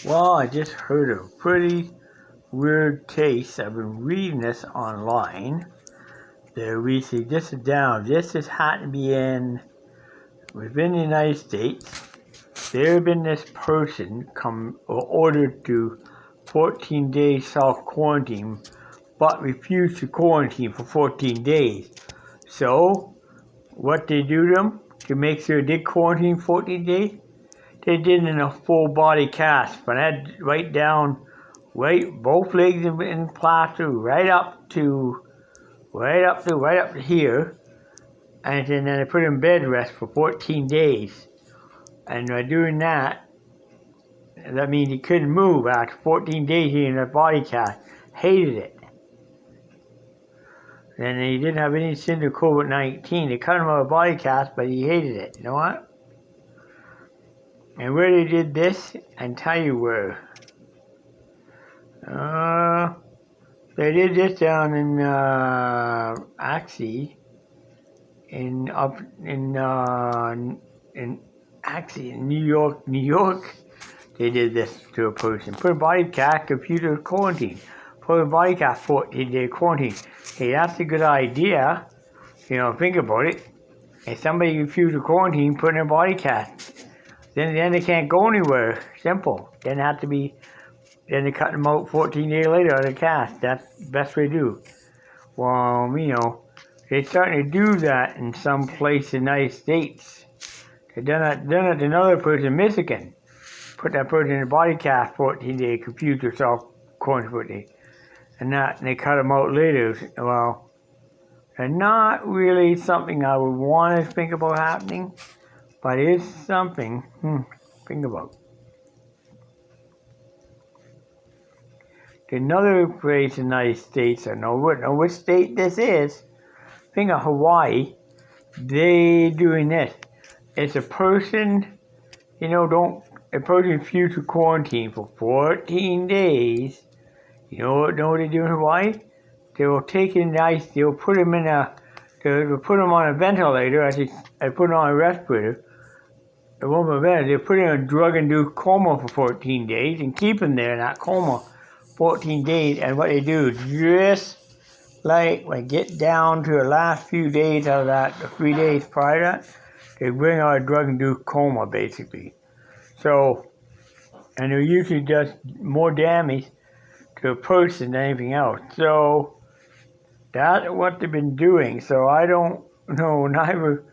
Well, I just heard a pretty weird case. I've been reading this online. We see this is down. This has happened to be within the United States. There have been this person ordered to 14 days self-quarantine, but refused to quarantine for 14 days. So, what they do to them to make sure they quarantine 14 days? They did in a full body cast, but I had both legs in plaster, right up to here, and then I put him in bed rest for 14 days. And by doing that, that means he couldn't move after 14 days in a body cast. Hated it. And he didn't have any symptom of COVID-19. They cut him out of body cast, but he hated it. You know what? And where they did this, I can tell you where. They did this down in New York. They did this to a person. Put a body cast, computer quarantine. Put a body cast, 14-day quarantine. Hey, that's a good idea. Think about it. If somebody refused to quarantine, put in a body cast. Then they can't go anywhere. Simple. Then they cut them out 14 days later out of the cast. That's the best way to do. Well, they're starting to do that in some place in the United States. They've done it to another person in Michigan. Put that person in a body cast 14 days, confuse yourself, quarantine, and they cut them out later. Well, they're not really something I would want to think about happening, but it is something think about. Another place in the United States, I know which state this is. Think of Hawaii. They doing this. It's a person, a person refused to quarantine for 14 days. You know what they do in Hawaii? They will take in ice. They'll put them they'll put them on a ventilator. I put them on a respirator. It won't be a ventilator. They put them in a drug-induced coma for 14 days and keep them there in that coma 14 days. And what they do, just like when get down to the last few days of that, the 3 days prior to that, they bring out a drug-induced coma, basically. So, and they're usually just more damage to a person than anything else. So, that's what they've been doing. So, I don't know, neither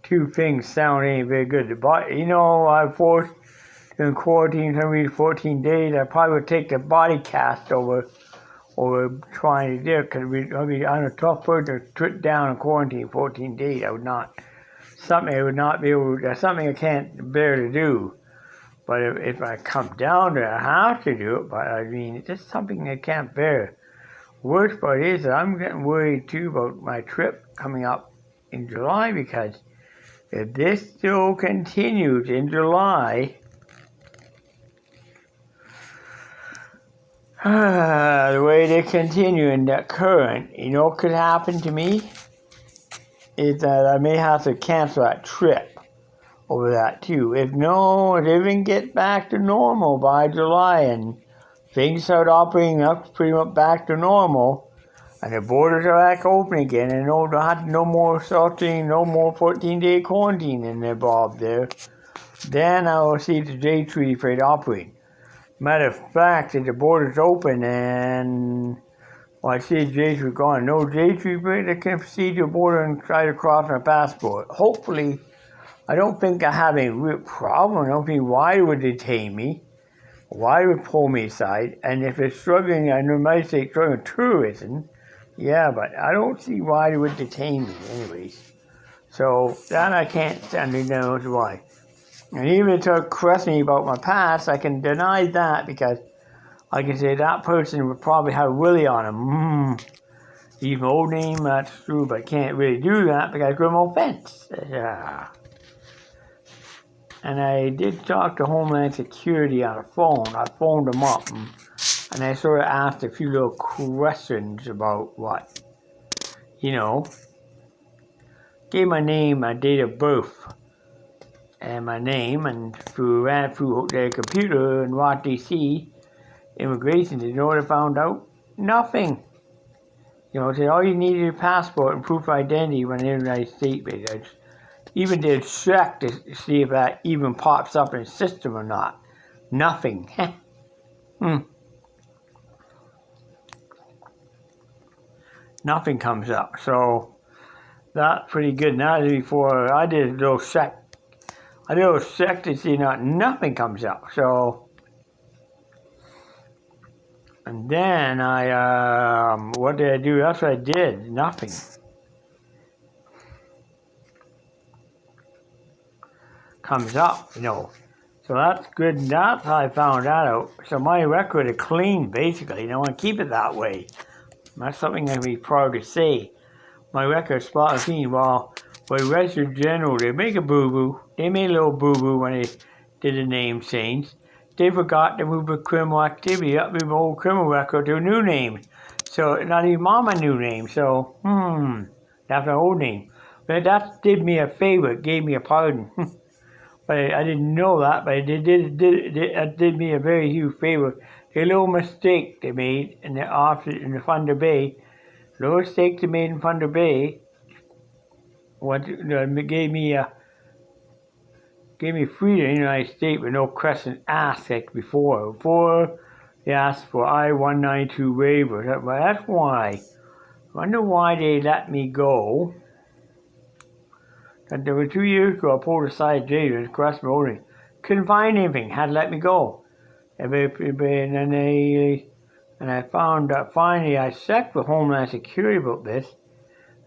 two things sound any very good. But, I'm forced to quarantine somebody 14 days. I probably would take the body cast over trying to do it, because I'm a tough person to sit down and quarantine 14 days. I would not. Something I would not be able. That's something I can't bear to do. But if I come down to it, I have to do it. But it's just something I can't bear. Worst part is that I'm getting worried too about my trip coming up in July, because if this still continues in July, the way they continue in that current, what could happen to me is that I may have to cancel that trip over that too. If everything gets back to normal by July and things start operating up pretty much back to normal, and the borders are back open again, and no more salting, no more 14-day quarantine involved there, then I will see the J Treaty for it operating. Matter of fact, if the border's open and I see J Treaty gone, no J Treaty that can proceed to the border and try to cross my passport. Hopefully, I don't think I have any real problem. I don't think why they would detain me, why they would pull me aside, and if it's struggling, I know the United States struggling with tourism, yeah, but I don't see why they would detain me anyways. So that I can't stand it, knows why. And even if they question me about my past, I can deny that, because I can say that person would probably have Willie on him. Even my old name, that's true, but I can't really do that because criminal offense. Yeah. And I did talk to Homeland Security on the phone. I phoned them up, and I sort of asked a few little questions about what, gave my name, my date of birth, and my name, and ran through their computer and what they see, immigration. You know what I found out? Nothing. You know, all you need is your passport and proof of identity when you're in the United States. Even did check to see if that even pops up in the system or not. Nothing. Nothing comes up. So that's pretty good. Now before I did a little check. I did a little check to see nothing comes up. So and then what did I do? That's what I did. Nothing. Comes up, you know. So that's good. That's how I found that out. So my record is clean, basically. You know, I keep it that way. That's something I'd be proud to say. My record's spot clean. Well, by Register General, they make a boo-boo. They made a little boo-boo when they did the name change. They forgot to move the criminal activity up with my old criminal record to a new name. So not even on my new name. So, that's my old name. But that did me a favor. It gave me a pardon. But I didn't know that, but it did me a very huge favor. The little mistake they made in the office in the Thunder Bay, little mistake they made in Thunder Bay, gave me freedom in the United States with no question asked like before. Before they asked for I-192 waiver. But that's why. I wonder why they let me go. And there were 2 years ago, I pulled aside jail and crossed my ordering. Couldn't find anything, had to let me go. And I found out finally, I checked with Homeland Security about this.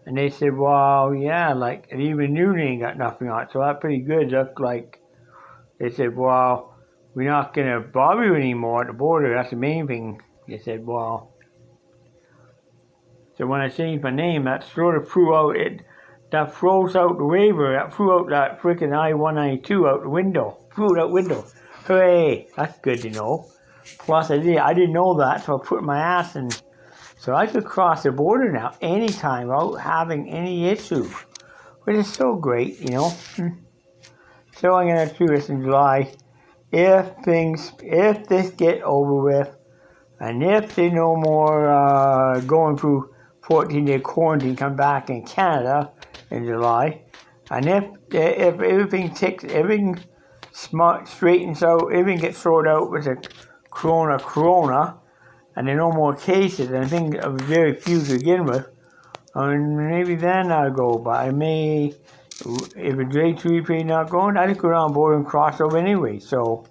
And they said, well, yeah, like, and even new name got nothing on it. So that's pretty good. Looked like they said, well, we're not going to bother you anymore at the border. That's the main thing. They said, well. So when I changed my name, that sort of threw out it. That throws out the waiver. That threw out that freaking I-192 out the window. Threw it out the window. Hooray! That's good to know. Plus, I didn't know that, so I put my ass in. So I could cross the border now anytime without having any issue. Which is so great, you know. So I'm going to do this in July. If this get over with, and if they no more going through 14-day quarantine, come back in Canada in July, and if everything straightens out, everything gets sorted out with a corona, and there are no more cases, and I think of very few to begin with, and maybe then I'll go. But I may, if a J2 not going, I'd go around board and cross over anyway. So,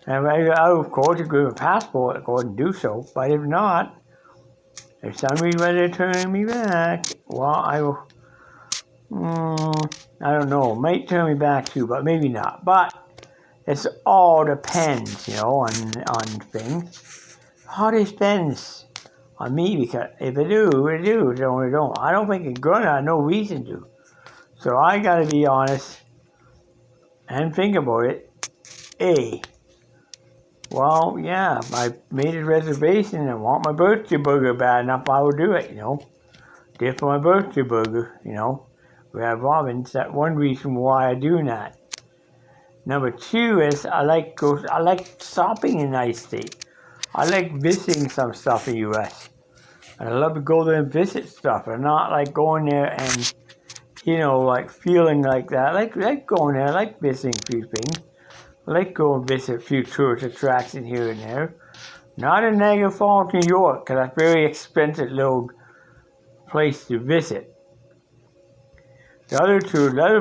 and I of course, if I have a passport, I'll go ahead and do so. But if not, if somebody's ready to turn me back, well, I will. I don't know. Might turn me back too, but maybe not. But it's all depends, you know, on things. All depends on me, because if I do, I do. If I don't. I don't think it's gonna. I have no reason to. So I gotta be honest and think about it. Well, yeah, I made a reservation and want my birthday burger bad enough, I will do it, you know. Did for my birthday burger, you know. We have Robins. That's one reason why I'm doing that. Number two is I like shopping in the United States. I like visiting some stuff in the U.S. And I love to go there and visit stuff. And not like going there and, you know, like feeling like that. I like going there. I like visiting a few things. I like going and visit a few tourist attractions here and there. Not in Niagara Falls, New York, because that's a very expensive little place to visit. The other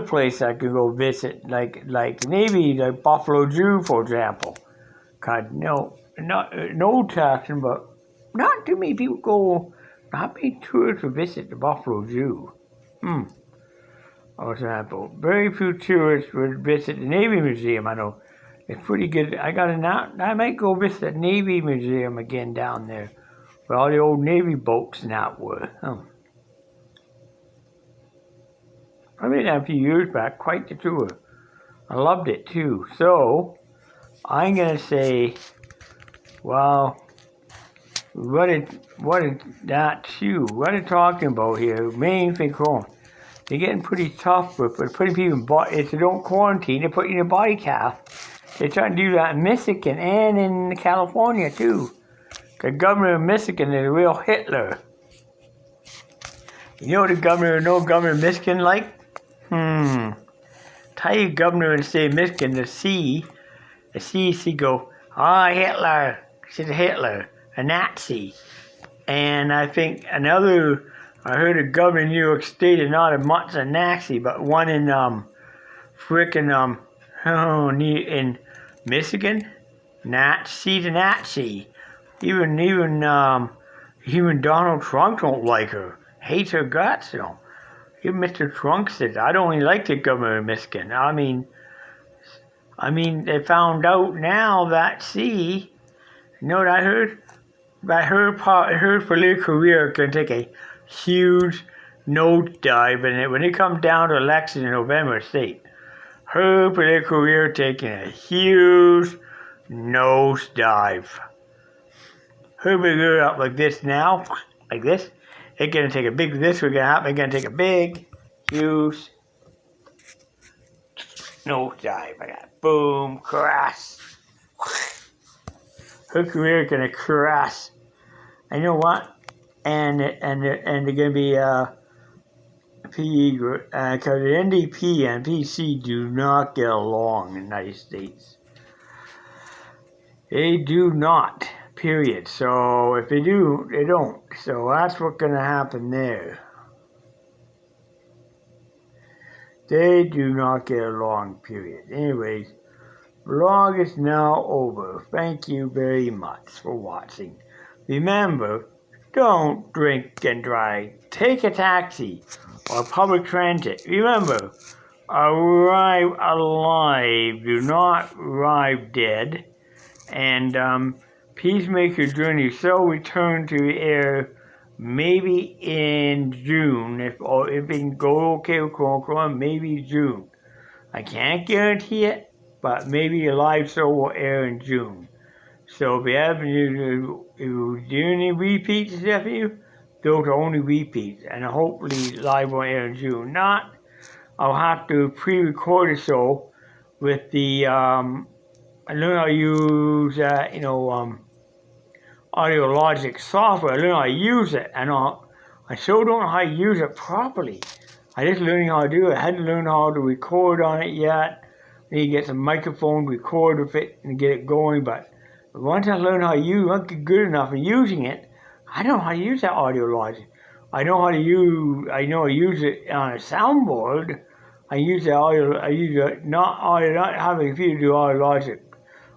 place I could go visit, like maybe like Buffalo Zoo, for example. No taxing, but not too many people go. Not many tourists will visit the Buffalo Zoo. For example, very few tourists would visit the Navy Museum. I know it's pretty good. I might go visit the Navy Museum again down there, where all the old Navy boats and that were. I made that a few years back, quite the tour. I loved it too. So, I'm going to say, well, what is that too? What are you talking about here? Main thing home. They're getting pretty tough with putting people in if they don't quarantine, they put you in a body cast. They're trying to do that in Michigan and in California too. The governor of Michigan is a real Hitler. You know what the governor of Michigan like? Tell you governor of the state of Michigan, the C go, Hitler. She's a Hitler, a Nazi. And I think I heard a governor in New York State is not as much a Nazi, but one in in Michigan, she's a Nazi. Even Donald Trump don't like her, hates her guts, you know. Even Mr. Trump says, I don't even like the governor of Michigan. I mean, they found out now that you know what I heard? That her political career can take a huge nosedive, and when it comes down to election in November state, her political career taking a huge nosedive. Her career up like this now, like this. It's gonna take a big. This was gonna happen. It's gonna take a big, huge nosedive. I got boom, crash. Her career is gonna crash. And you know what? And they're gonna be PE because the NDP and PC do not get along in the United States. They do not. Period. So if they do, they don't. So that's what's gonna happen there. They do not get along. Period. Anyways. Vlog is now over. Thank you very much for watching. Remember, don't drink and drive. Take a taxi or public transit. Remember, arrive alive. Do not arrive dead. And Peacemaker Journey shall return to the air maybe in June. If it can go okay with Corona, maybe June. I can't guarantee it. But maybe a live show will air in June. So if you do any repeats, Stephanie, those are only repeats. And hopefully live will air in June. Not, I'll have to pre-record a show with the, I learned how to use, Audiologic software. I learned how to use it. And I still don't know how to use it properly. I just learning how to do it. I hadn't learned how to record on it yet. Then you get some microphone, record with it, and get it going. But once I learn how to use, I get good enough in using it, I know how to use that Audiologic. I know how to use it on a soundboard. I use it not having a computer do Audiologic.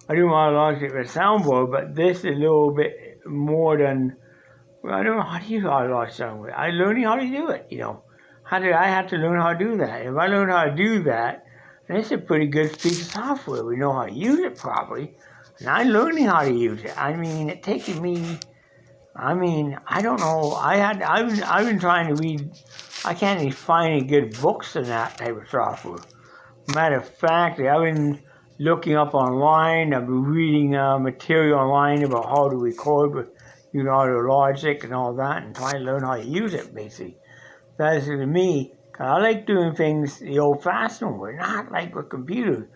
I do my Audiologic with a soundboard, but this is a little bit more than, I don't know how to use Audiologic soundboard. I'm learning how to do it, you know. I have to learn how to do that. If I learn how to do that, and it's a pretty good piece of software. We know how to use it properly. And I'm learning how to use it. I mean, it's taking me, I don't know. I've been trying to read, I can't even find any good books in that type of software. Matter of fact, I've been looking up online. I've been reading material online about how to record with Audiologic and all that, and trying to learn how to use it, basically. That's to me. I like doing things the old-fashioned way, not like with computers.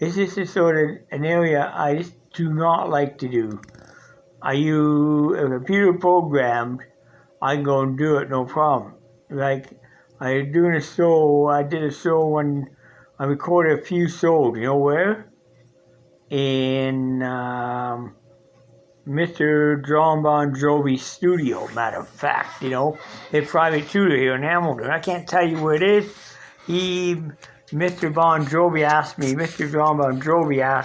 This is sort of an area I just do not like to do. I use a computer programmed, I can go and do it, no problem. Like, I did a show when I recorded a few shows, you know where? In Mr. John Bon Jovi's studio, matter of fact, his private studio here in Hamilton. I can't tell you where it is. Mr. John Bon Jovi asked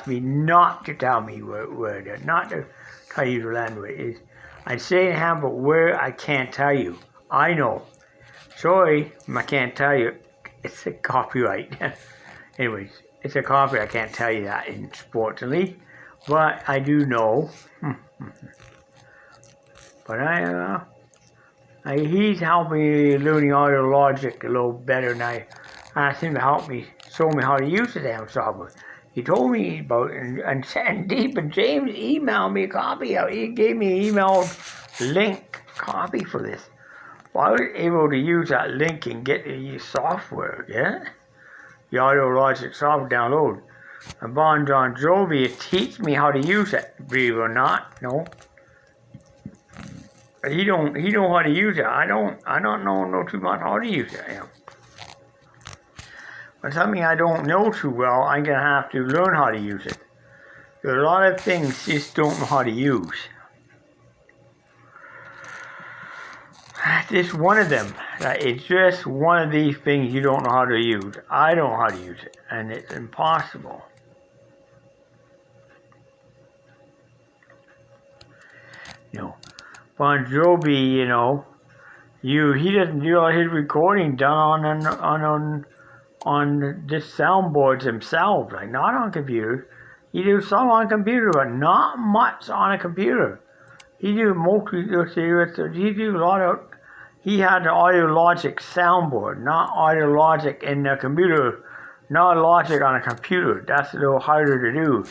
me not to tell me where it is, not to tell you the land where it is. I say in Hamilton, but where, I can't tell you. I know. Sorry, I can't tell you. It's a copyright. Anyways, it's a copyright. I can't tell you that, unfortunately. But I do know. But he's helping me learning Audiologic a little better, and I asked him to help me, show me how to use the damn software. He told me about it, and Deep and James emailed me a copy. He gave me an email link copy for this. Well, I was able to use that link and get the software, yeah? The Audio Logic software download. And Bon Jovi teach me how to use it, believe it or not, no. But he know how to use it. I don't know too much how to use it, you know. But something I don't know too well, I'm gonna have to learn how to use it. There are a lot of things just don't know how to use. That's just one of them. It's just one of these things you don't know how to use. I don't know how to use it, and it's impossible. You know, Bon Jovi, you know, he doesn't do all his recording done on just soundboards himself, like not on computers. He do some on computer, but not much on a computer. He do mostly, he do a lot of, he had the Audio Logic soundboard, not Audio Logic in the computer, not Logic on a computer. That's a little harder to do.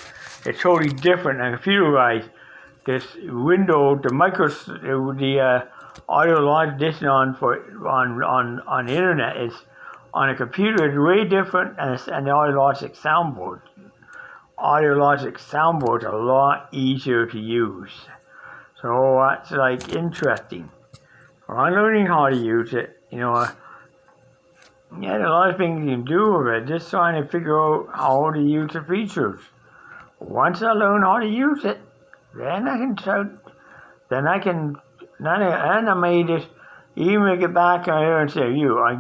It's totally different than computerized. This window, the Audio Logic this on the internet is on a computer is way different and the Audio Logic soundboard. Audio Logic soundboard's a lot easier to use. So that's like interesting. Well, I'm learning how to use it, you know. Yeah, there's a lot of things you can do with it, just trying to figure out how to use the features. Once I learn how to use it, then I can start, and I may just even get back on here and say, I'm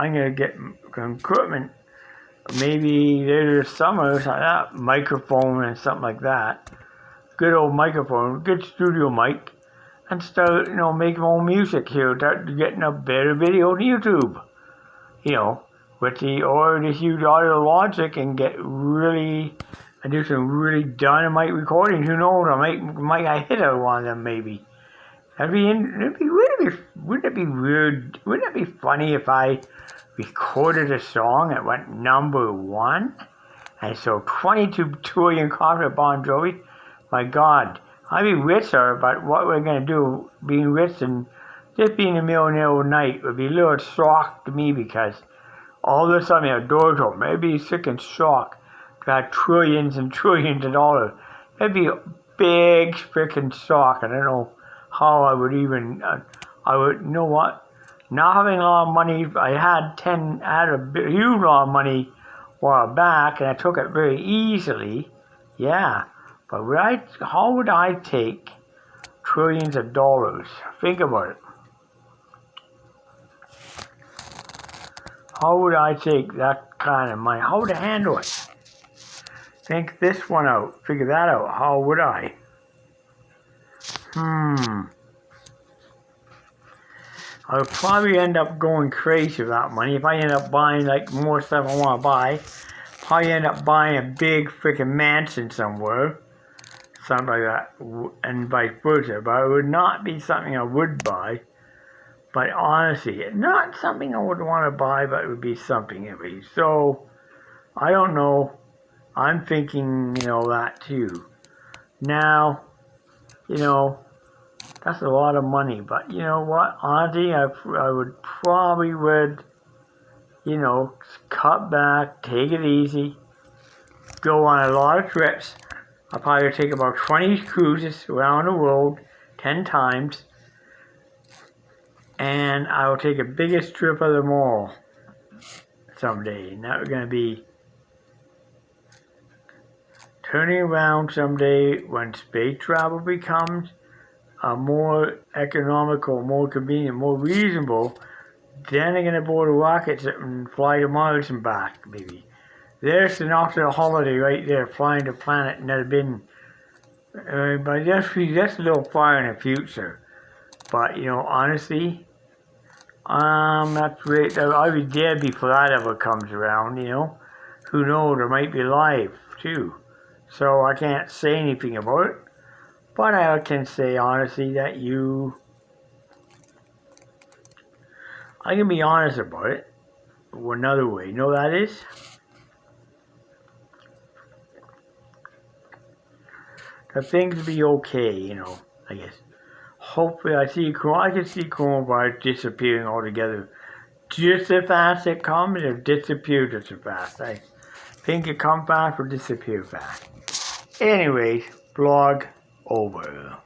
gonna get equipment, maybe later this summer, like that, microphone and something like that. Good old microphone, good studio mic, and start, making my own music here, start getting a better video on YouTube, or just use Audio Logic and and do some really dynamite recordings. Who knows? I might hit one of them maybe. Wouldn't it be weird? Wouldn't it be funny if I recorded a song that went #1 and sold 22 trillion copies of Bon Jovi? My God, I'd be richer, but what we're gonna do, being rich and just being a millionaire overnight, would be a little shock to me because all of a sudden our doors open. Maybe sick and shock. Got trillions and trillions of dollars. It'd be a big freaking shock. I don't know how I would even. You know what? Not having a lot of money. I had a huge lot of money a while back, and I took it very easily. Yeah, but how would I take trillions of dollars? Think about it. How would I take that kind of money? How would I handle it? Think this one out. Figure that out. How would I? I would probably end up going crazy with that money. If I end up buying more stuff I want to buy, probably end up buying a big freaking mansion somewhere. Something like that. And vice versa. But it would not be something I would buy. But honestly, not something I would want to buy, but it would be something at least. So, I don't know. I'm thinking, that too. Now, that's a lot of money. But you know what? Honestly, I would probably cut back, take it easy, go on a lot of trips. I'll probably take about 20 cruises around the world, 10 times. And I will take the biggest trip of them all someday. And that's going to be turning around someday when space travel becomes more economical, more convenient, more reasonable. Then they're going to board rockets and fly to Mars and back, maybe. There's an optional holiday right there, flying to a planet never been. But that's a little far in the future. But, honestly, that's great. I'll be dead before that ever comes around, Who knows, there might be life, too. So I can't say anything about it. But I can say, honestly, that I can be honest about it. Another way. You know what that is? The things be okay, I guess. hopefully I can see coronavirus disappearing altogether. Just as fast it comes, it disappears just as fast. I think it comes fast or disappears fast. Anyways, vlog over.